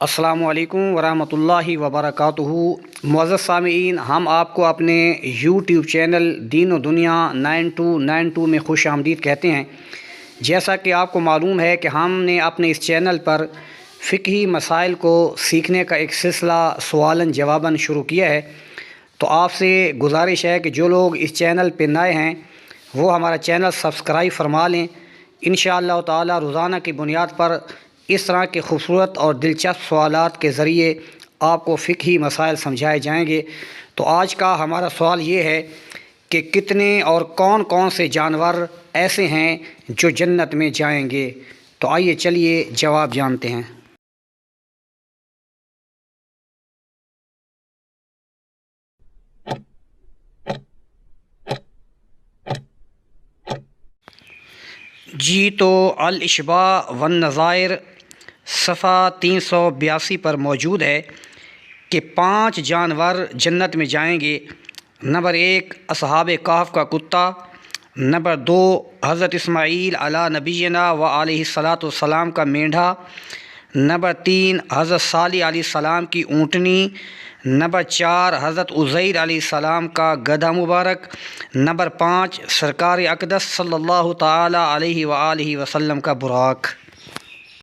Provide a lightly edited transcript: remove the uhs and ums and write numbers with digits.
السلام علیکم ورحمۃ اللہ وبرکاتہ۔ معزز سامعین، ہم آپ کو اپنے یوٹیوب چینل دین و دنیا 9292 میں خوش آمدید کہتے ہیں۔ جیسا کہ آپ کو معلوم ہے کہ ہم نے اپنے اس چینل پر فقہی مسائل کو سیکھنے کا ایک سلسلہ سوالاً جواباً شروع کیا ہے، تو آپ سے گزارش ہے کہ جو لوگ اس چینل پہ نئے ہیں وہ ہمارا چینل سبسکرائب فرما لیں۔ انشاءاللہ تعالی روزانہ کی بنیاد پر اس طرح کے خوبصورت اور دلچسپ سوالات کے ذریعے آپ کو فقہی مسائل سمجھائے جائیں گے۔ تو آج کا ہمارا سوال یہ ہے کہ کتنے اور کون کون سے جانور ایسے ہیں جو جنت میں جائیں گے؟ تو آئیے چلیے جواب جانتے ہیں۔ جی تو الاشباع والنظائر صفحہ 382 پر موجود ہے کہ 5 جانور جنت میں جائیں گے۔ نمبر 1 اصحاب کہف کا کتا، نمبر 2 حضرت اسماعیل علی نبینا و علیہ الصلاۃ والسلام کا مینڈھا، نمبر 3 حضرت صالح علیہ السلام کی اونٹنی، نمبر 4 حضرت عزیر علیہ السلام کا گدھا مبارک، نمبر 5 سرکار اقدس صلی اللہ تعالی علیہ وآلہ وسلم کا براق۔